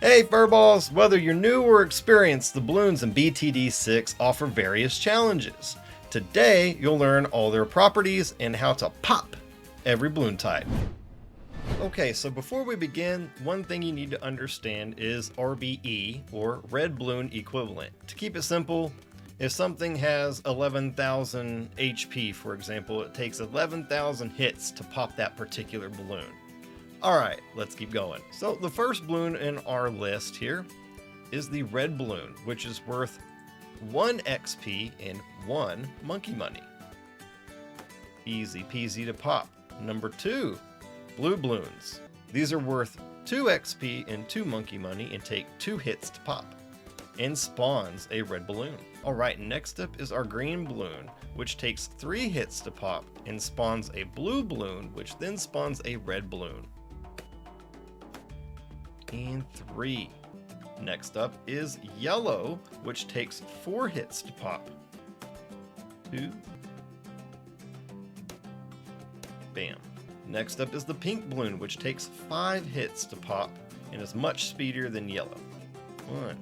Hey Furballs! Whether you're new or experienced, the balloons in BTD6 offer various challenges. Today, you'll learn all their properties and how to pop every balloon type. Okay, so before we begin, one thing you need to understand is RBE, or Red Balloon Equivalent. To keep it simple, if something has 11,000 HP, for example, it takes 11,000 hits to pop that particular balloon. Alright, let's keep going. So the first balloon in our list here is the red balloon, which is worth 1 XP and 1 monkey money. Easy peasy to pop. Number 2, blue balloons. These are worth 2 XP and 2 monkey money and take 2 hits to pop, and spawns a red balloon. Alright, next up is our green balloon, which takes 3 hits to pop and spawns a blue balloon, which then spawns a red balloon. And 3. Next up is yellow, which takes 4 hits to pop. 2. Bam. Next up is the pink balloon, which takes 5 hits to pop and is much speedier than yellow. 1,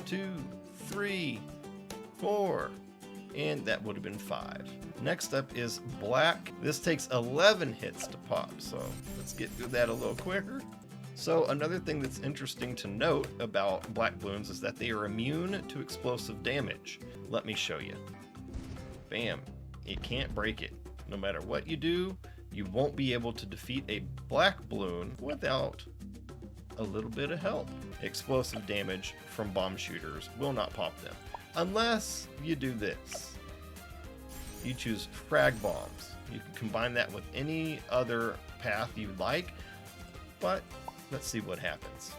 2, 3, 4, and that would have been 5. Next up is black. This takes 11 hits to pop, so let's get through that a little quicker. So another thing that's interesting to note about black balloons is that they are immune to explosive damage. Let me show you. Bam. It can't break it. No matter what you do, you won't be able to defeat a black balloon without a little bit of help. Explosive damage from bomb shooters will not pop them, unless you do this. You choose frag bombs. You can combine that with any other path you'd like, but let's see what happens.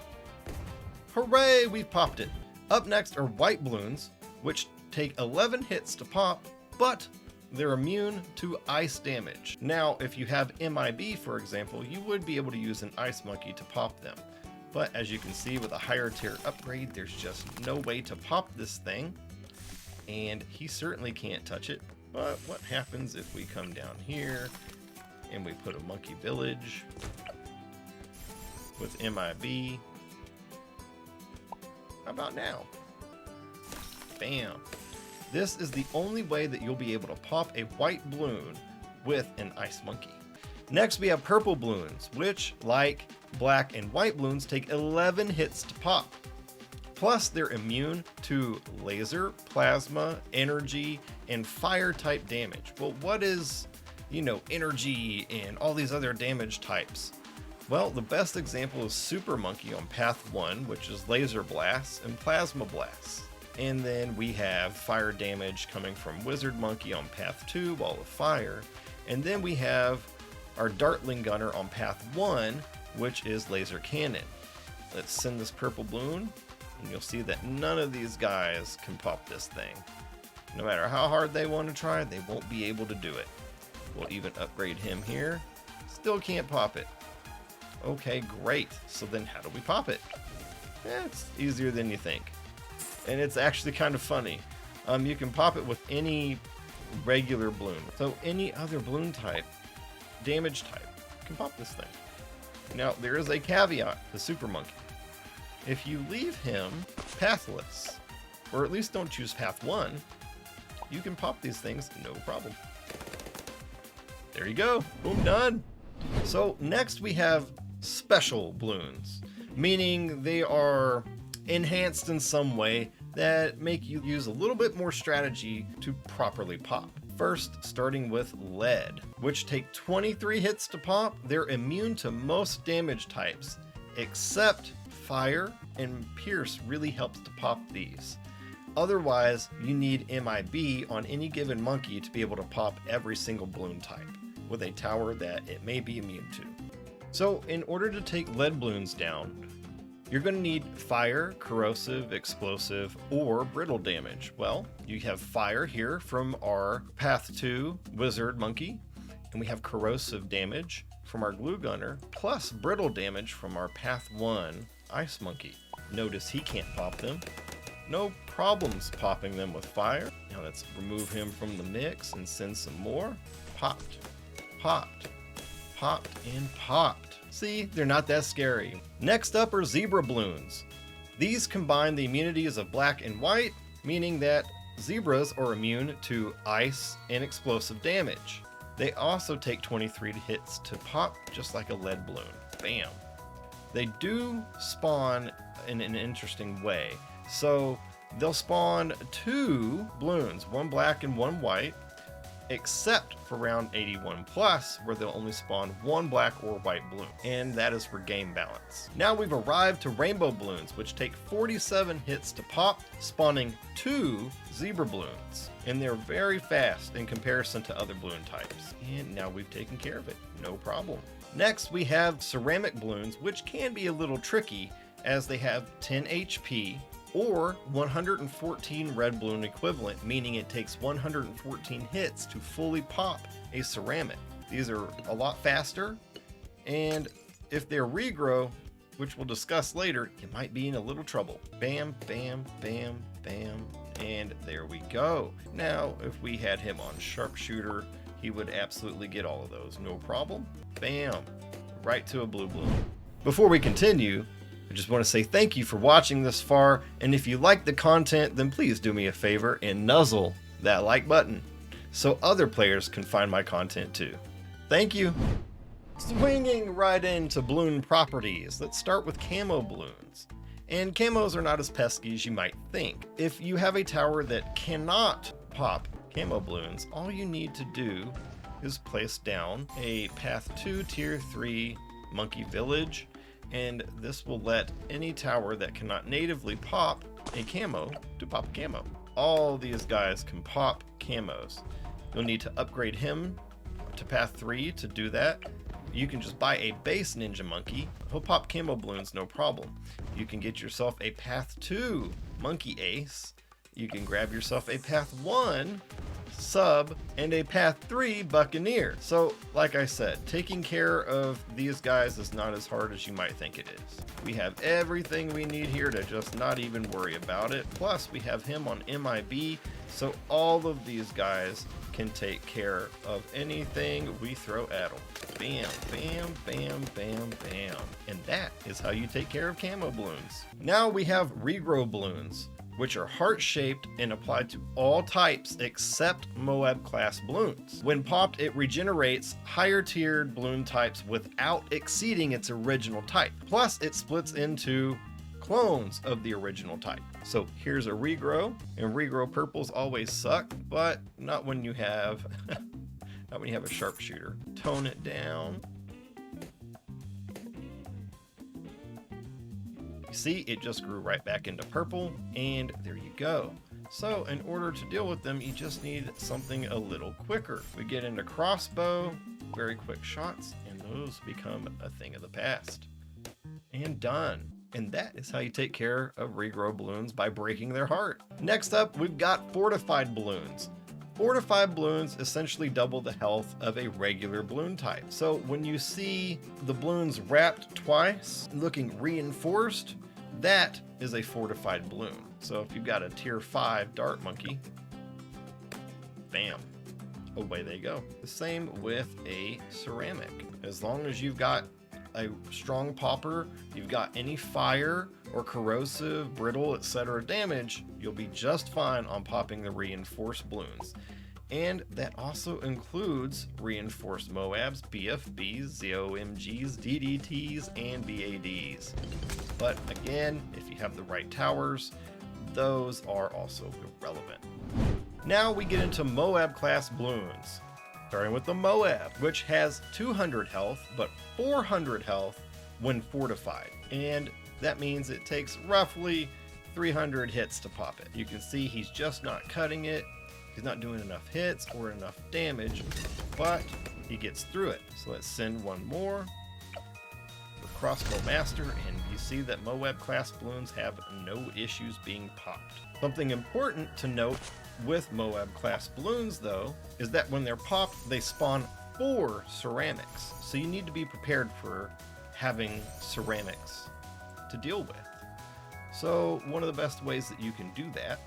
Hooray, we've popped it. Up next are white balloons, which take 11 hits to pop, but they're immune to ice damage. Now, if you have MIB, for example, you would be able to use an ice monkey to pop them. But as you can see, with a higher tier upgrade, there's just no way to pop this thing, and he certainly can't touch it. But what happens if we come down here and we put a monkey village with MIB? How about now? Bam. This is the only way that you'll be able to pop a white balloon with an ice monkey. Next we have purple balloons, which, like black and white balloons, take 11 hits to pop. Plus they're immune to laser, plasma, energy, and fire type damage. Well, what is, energy and all these other damage types? Well, the best example is Super Monkey on Path 1, which is laser blasts and plasma blasts. And then we have fire damage coming from Wizard Monkey on Path 2, Wall of Fire. And then we have our Dartling Gunner on Path 1, which is laser cannon. Let's send this purple balloon, and you'll see that none of these guys can pop this thing. No matter how hard they want to try, they won't be able to do it. We'll even upgrade him here. Still can't pop it. Okay, great. So then how do we pop it? It's easier than you think. And it's actually kind of funny. You can pop it with any regular balloon. So any other balloon type, damage type, can pop this thing. Now, there is a caveat to Super Monkey. If you leave him pathless, or at least don't choose Path 1, you can pop these things no problem. There you go. Boom, done. So next we have special balloons, meaning they are enhanced in some way that make you use a little bit more strategy to properly pop. First, starting with lead, which take 23 hits to pop. They're immune to most damage types, except fire, and pierce really helps to pop these. Otherwise, you need MIB on any given monkey to be able to pop every single balloon type, with a tower that it may be immune to. So in order to take lead balloons down, you're going to need fire, corrosive, explosive, or brittle damage. Well, you have fire here from our Path 2 Wizard Monkey, and we have corrosive damage from our Glue Gunner, plus brittle damage from our Path 1 Ice Monkey. Notice he can't pop them. No problems popping them with fire. Now let's remove him from the mix and send some more. Popped, popped, popped, and popped. See, they're not that scary. Next up are zebra balloons, These combine the immunities of black and white, meaning that zebras are immune to ice and explosive damage. They also take 23 hits to pop, just like a lead balloon. Bam. They do spawn in an interesting way. So they'll spawn 2 balloons, one black and one white, except for round 81 plus, where they'll only spawn 1 black or white balloon, and that is for game balance. Now we've arrived to rainbow balloons, which take 47 hits to pop, spawning 2 zebra balloons, and they're very fast in comparison to other balloon types. And now we've taken care of it, no problem. Next we have ceramic balloons, which can be a little tricky as they have 10 HP, or 114 red balloon equivalent, meaning it takes 114 hits to fully pop a ceramic. These are a lot faster, and if they're regrow, which we'll discuss later, you might be in a little trouble. Bam, bam, bam, bam, and there we go. Now, if we had him on sharpshooter, he would absolutely get all of those, no problem. Bam, right to a blue balloon. Before we continue, I just want to say thank you for watching this far, and if you like the content, then please do me a favor and nuzzle that like button so other players can find my content too. Thank you. Swinging right into balloon properties, let's start with camo balloons. And camos are not as pesky as you might think. If you have a tower that cannot pop camo balloons, all you need to do is place down a Path 2 Tier 3 Monkey Village, and this will let any tower that cannot natively pop a camo to pop a camo. All these guys can pop camos. You'll need to upgrade him to Path 3 to do that. You can just buy a base Ninja Monkey. He'll pop camo balloons, no problem. You can get yourself a Path 2 Monkey Ace. You can grab yourself a Path 1 Sub and a Path 3 Buccaneer. So, like I said, taking care of these guys is not as hard as you might think it is. We have everything we need here to just not even worry about it. Plus, we have him on MIB, so all of these guys can take care of anything we throw at them. Bam, bam, bam, bam, bam. And that is how you take care of camo balloons. Now we have regrow balloons, which are heart-shaped and applied to all types except Moab class balloons. When popped, it regenerates higher tiered balloon types without exceeding its original type. Plus, it splits into clones of the original type. So here's a regrow, and regrow purples always suck, but not when you have not when you have a sharpshooter. Tone it down. See, it just grew right back into purple, and there you go. So in order to deal with them, you just need something a little quicker. We get into crossbow, very quick shots, and those become a thing of the past. And done. And that is how you take care of regrow balloons, by breaking their heart. Next up, we've got fortified balloons. Fortified balloons essentially double the health of a regular balloon type. So when you see the balloons wrapped twice, looking reinforced, that is a fortified balloon. So if you've got a tier 5 dart monkey, bam, away they go. The same with a ceramic. As long as you've got a strong popper, you've got any fire or corrosive, brittle, etc. damage, you'll be just fine on popping the reinforced balloons. And that also includes reinforced Moabs, BFBs, ZOMGs, DDTs, and BADs. But again, if you have the right towers, those are also irrelevant. Now we get into Moab class balloons. Starting with the Moab, which has 200 health, but 400 health when fortified. And that means it takes roughly 300 hits to pop it. You can see he's just not cutting it. He's not doing enough hits or enough damage, but he gets through it. So let's send one more with Crossbow Master, and you see that Moab class balloons have no issues being popped. Something important to note with Moab class balloons, though, is that when they're popped, they spawn 4 ceramics. So you need to be prepared for having ceramics to deal with. So one of the best ways that you can do that,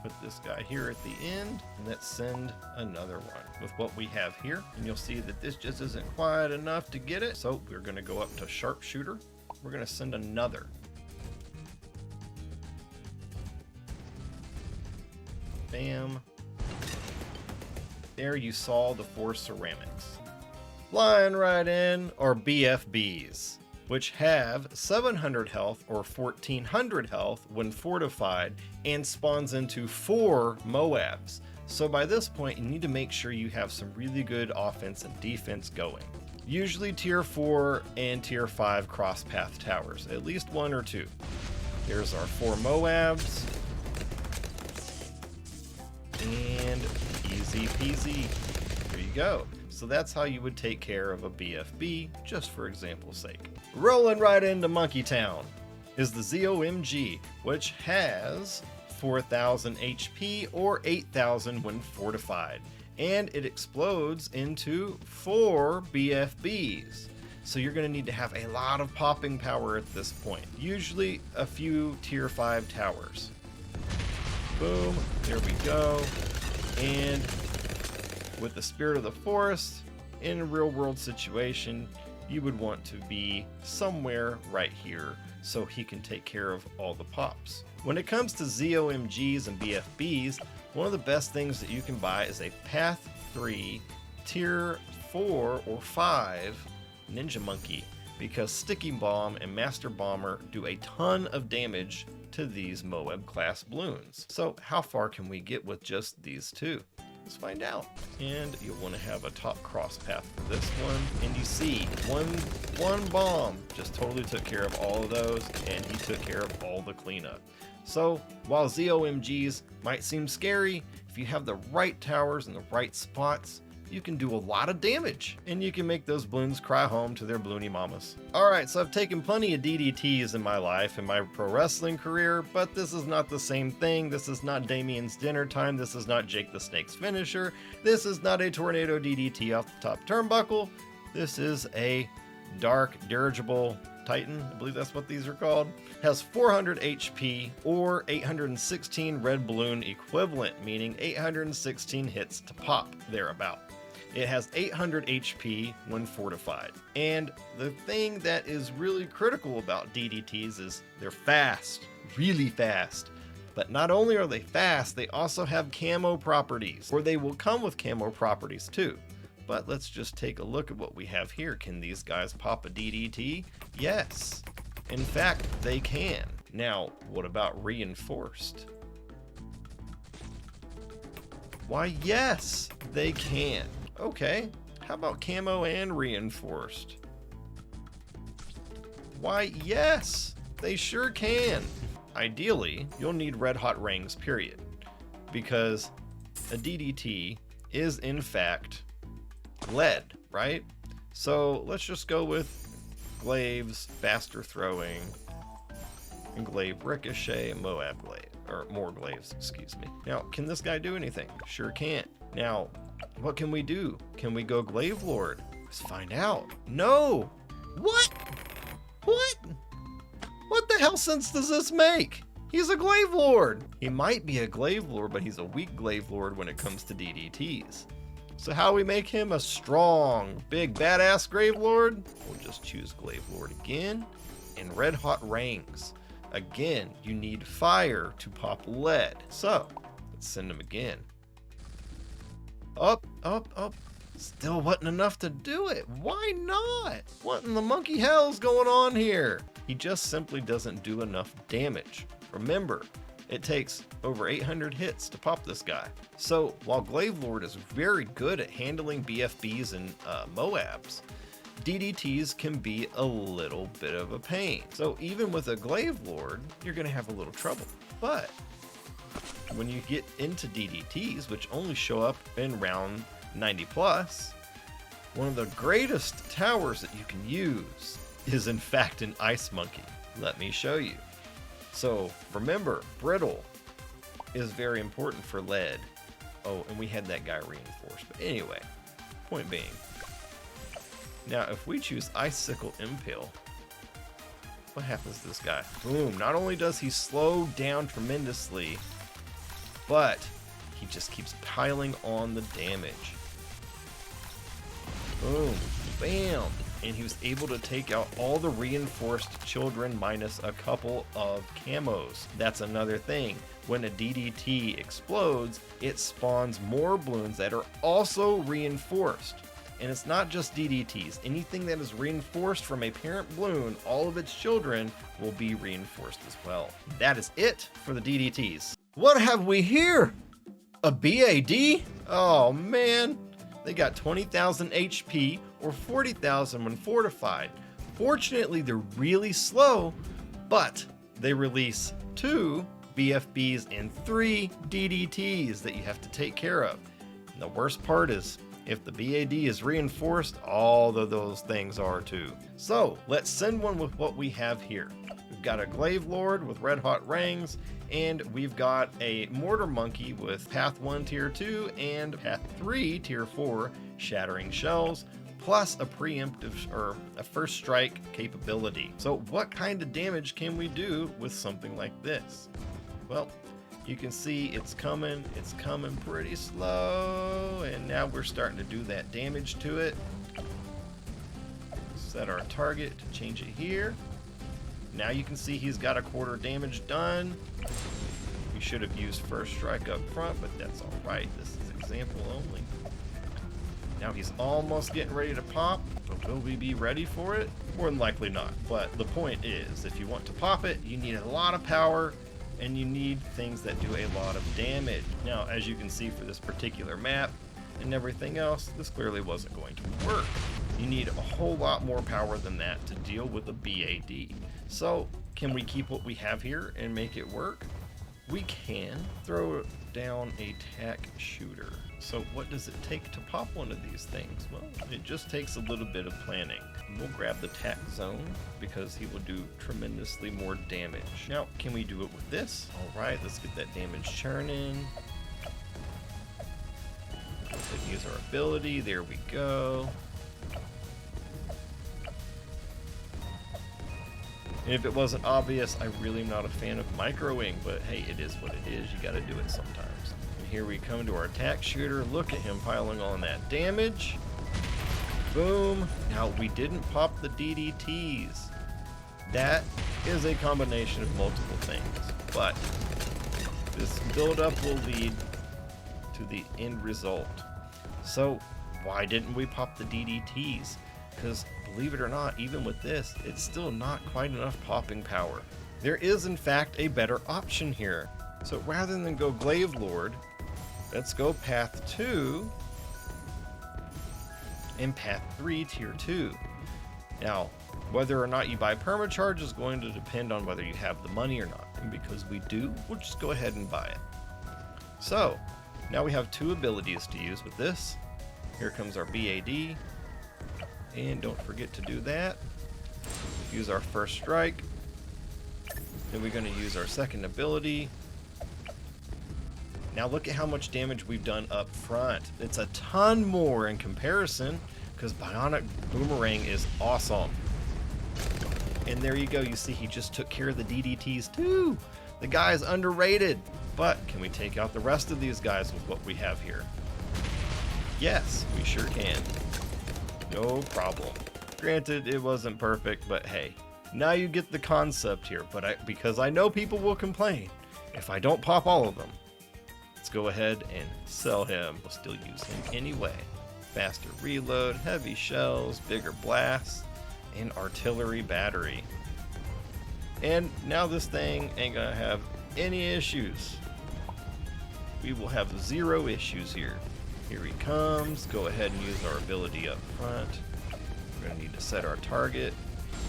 put this guy here at the end, and let's send another one with what we have here. And you'll see that this just isn't quite enough to get it. So we're going to go up to sharpshooter. We're going to send another. Bam. There you saw the 4 ceramics. Flying right in are BFBs, which have 700 health or 1400 health when fortified and spawns into 4 Moabs. So by this point, you need to make sure you have some really good offense and defense going. Usually tier 4 and tier 5 cross path towers, at least 1 or 2. Here's our 4 Moabs. And easy peasy. There you go. So that's how you would take care of a BFB, just for example's sake. Rolling right into Monkey Town is the ZOMG, which has 4,000 HP or 8,000 when fortified, and it explodes into 4 BFBs. So you're going to need to have a lot of popping power at this point, usually a few tier 5 towers. Boom, there we go. And with the Spirit of the Forest, in a real world situation, you would want to be somewhere right here so he can take care of all the pops. When it comes to ZOMGs and BFBs, one of the best things that you can buy is a Path 3, Tier 4 or 5 Ninja Monkey, because Sticky Bomb and Master Bomber do a ton of damage to these Moab class balloons. So how far can we get with just these 2? Let's find out. And you'll want to have a top cross path for this one. And you see, one bomb just totally took care of all of those, and he took care of all the cleanup. So while ZOMGs might seem scary, if you have the right towers in the right spots, you can do a lot of damage, and you can make those balloons cry home to their balloony mamas. Alright, so I've taken plenty of DDTs in my life, in my pro wrestling career, but this is not the same thing. This is not Damien's dinner time. This is not Jake the Snake's finisher. This is not a tornado DDT off the top turnbuckle. This is a dark dirigible Titan, I believe that's what these are called. Has 400 HP or 816 red balloon equivalent, meaning 816 hits to pop, thereabout. It has 800 HP when fortified. And the thing that is really critical about DDTs is they're fast, really fast. But not only are they fast, they also have camo properties, or they will come with camo properties too. But let's just take a look at what we have here. Can these guys pop a DDT? Yes. In fact, they can. Now, what about reinforced? Why, yes, they can. Okay, how about camo and reinforced? Why, yes, they sure can. Ideally, you'll need red hot rings, period, because a DDT is in fact lead, right? So let's just go with glaives, faster throwing, and glaive ricochet, and Moab glaive, or more glaives, excuse me. Now, can this guy do anything? Sure can. Now, what can we do? Can we go Glaive Lord? Let's find out. No! What? What? What the hell sense does this make? He's a Glaive Lord! He might be a Glaive Lord, but he's a weak Glaive Lord when it comes to DDTs. So how we make him a strong, big, badass Glaive Lord? We'll just choose Glaive Lord again. And Red Hot Rings. Again, you need fire to pop lead. So, let's send him again. Up, up, up. Still wasn't enough to do it. Why not? What in the monkey hell's going on here? He just simply doesn't do enough damage. Remember, it takes over 800 hits to pop this guy. So while Glaive Lord is very good at handling BFBs and Moabs, DDTs can be a little bit of a pain. So even with a Glaive Lord, you're gonna have a little trouble. But when you get into DDTs, which only show up in round 90 plus, one of the greatest towers that you can use is in fact an Ice Monkey. Let me show you. So remember, brittle is very important for lead. Oh, and we had that guy reinforced. But anyway, point being, now if we choose Icicle Impale, what happens to this guy? Boom, not only does he slow down tremendously, but he just keeps piling on the damage. Boom, bam, and he was able to take out all the reinforced children minus a couple of camos. That's another thing. When a DDT explodes, it spawns more balloons that are also reinforced. And it's not just DDTs. Anything that is reinforced from a parent balloon, all of its children will be reinforced as well. That is it for the DDTs. What have we here? A BAD? Oh man, they got 20,000 HP or 40,000 when fortified. Fortunately, they're really slow, but they release 2 BFBs and 3 DDTs that you have to take care of. And the worst part is, if the BAD is reinforced, all of those things are too. So let's send one with what we have here. We've got a Glaive Lord with red hot rings, and we've got a Mortar Monkey with Path 1 Tier 2 and Path 3 Tier 4 Shattering Shells, plus a preemptive or a first strike capability. So what kind of damage can we do with something like this? Well, you can see it's coming pretty slow, and now we're starting to do that damage to it. Set our target to change it here. Now you can see he's got a quarter damage done. We should have used first strike up front, but that's all right. This is example only. Now he's almost getting ready to pop, but will we be ready for it? More than likely not. But the point is, if you want to pop it, you need a lot of power, and you need things that do a lot of damage. Now, as you can see for this particular map and everything else, this clearly wasn't going to work. You need a whole lot more power than that to deal with a BAD. So, can we keep what we have here and make it work? We can throw down a tack shooter. So what does it take to pop one of these things? Well, it just takes a little bit of planning. We'll grab the tack zone because he will do tremendously more damage. Now, can we do it with this? All right, let's get that damage churning. Let's use our ability. There we go. And if it wasn't obvious, I really am not a fan of microing, but hey, it is what it is. You gotta do it sometimes. And here we come to our attack shooter. Look at him piling on that damage. Boom. Now, we didn't pop the DDTs. That is a combination of multiple things, but this build-up will lead to the end result. So why didn't we pop the DDTs? Because believe it or not, even with this, it's still not quite enough popping power. There is in fact a better option here. So rather than go Glaive Lord, let's go Path 2 and Path 3 Tier 2. Now, whether or not you buy permacharge is going to depend on whether you have the money or not. And because we do, we'll just go ahead and buy it. So, now we have 2 abilities to use with this. Here comes our BAD. And don't forget to do that. Use our first strike. Then we're going to use our second ability. Now look at how much damage we've done up front. It's a ton more in comparison because Bionic Boomerang is awesome. And there you go. You see he just took care of the DDTs too. The guy is underrated. But can we take out the rest of these guys with what we have here? Yes, we sure can. No problem. Granted, it wasn't perfect, but hey, now you get the concept here. But because I know people will complain if I don't pop all of them. Let's go ahead and sell him. We'll still use him anyway. Faster reload, heavy shells, bigger blasts, and artillery battery. And now this thing ain't gonna have any issues. We will have 0 issues here. Here he comes. Go ahead and use our ability up front. We're going to need to set our target.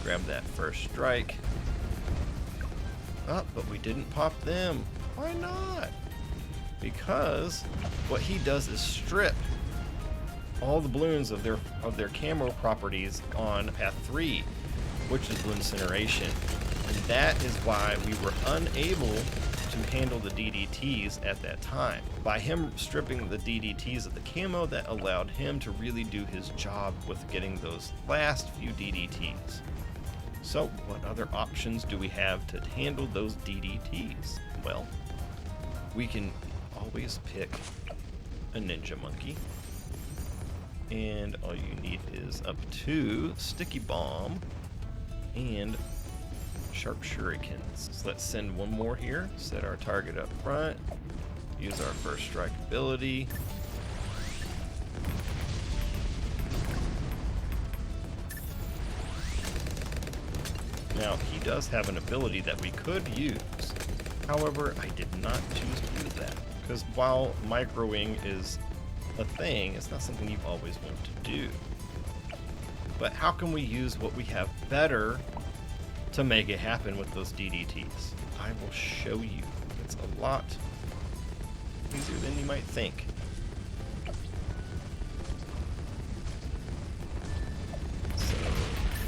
Grab that first strike. Oh, but we didn't pop them. Why not? Because what he does is strip all the balloons of their camo properties on Path 3, which is balloon incineration. And that is why we were unable to handle the DDTs at that time. By him stripping the DDTs of the camo, that allowed him to really do his job with getting those last few DDTs. So what other options do we have to handle those DDTs? Well, we can always pick a Ninja Monkey And all you need is up to Sticky Bomb and Sharp Shurikens. So let's send one more here. Set our target up front. Use our first strike ability. Now, he does have an ability that we could use. However, I did not choose to use that. Because while microing is a thing, it's not something you always want to do. But how can we use what we have better to make it happen with those DDTs? I will show you. It's a lot easier than you might think. So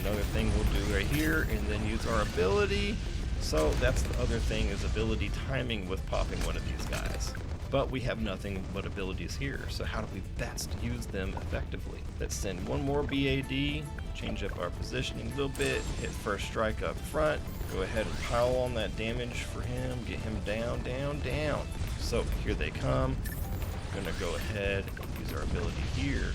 another thing we'll do right here, and then use our ability. So that's the other thing, is ability timing with popping one of these guys. But we have nothing but abilities here, so how do we best use them effectively? Let's send one more BAD, change up our positioning a little bit, hit first strike up front, go ahead and pile on that damage for him, get him down, down, down. So here they come. I'm gonna go ahead and use our ability here,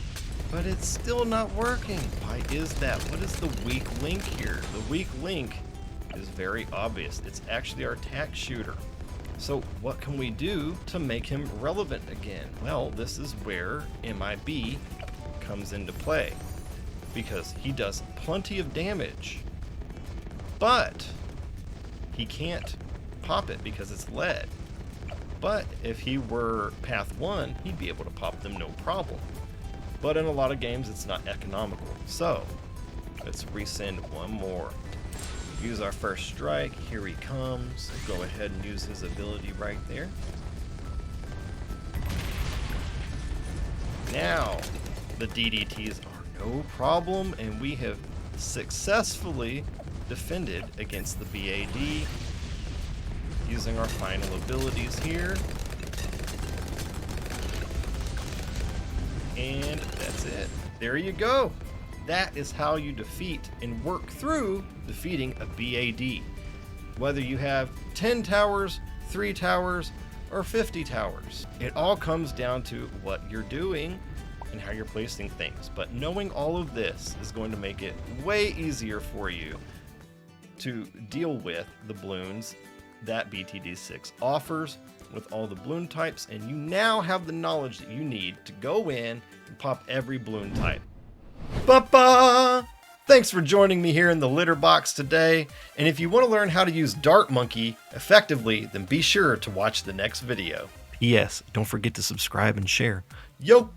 but it's still not working. Why is that? What is the weak link here? The weak link is very obvious. It's actually our attack shooter. So what can we do to make him relevant again? Well, this is where MIB comes into play, because he does plenty of damage, but he can't pop it because it's lead. But if he were Path 1, he'd be able to pop them no problem. But in a lot of games, it's not economical. So let's resend one more. Use our first strike. Here he comes. Go ahead and use his ability right there. Now the DDTs are no problem, and we have successfully defended against the BAD using our final abilities here. And that's it. There you go. That is how you defeat and work through defeating a BAD. Whether you have 10 towers, 3 towers, or 50 towers. It all comes down to what you're doing and how you're placing things. But knowing all of this is going to make it way easier for you to deal with the balloons that BTD6 offers with all the balloon types, and you now have the knowledge that you need to go in and pop every balloon type. Ba-ba! Thanks for joining me here in the litter box today, and if you want to learn how to use Dart Monkey effectively, then be sure to watch the next video. P.S. Don't forget to subscribe and share. Yo!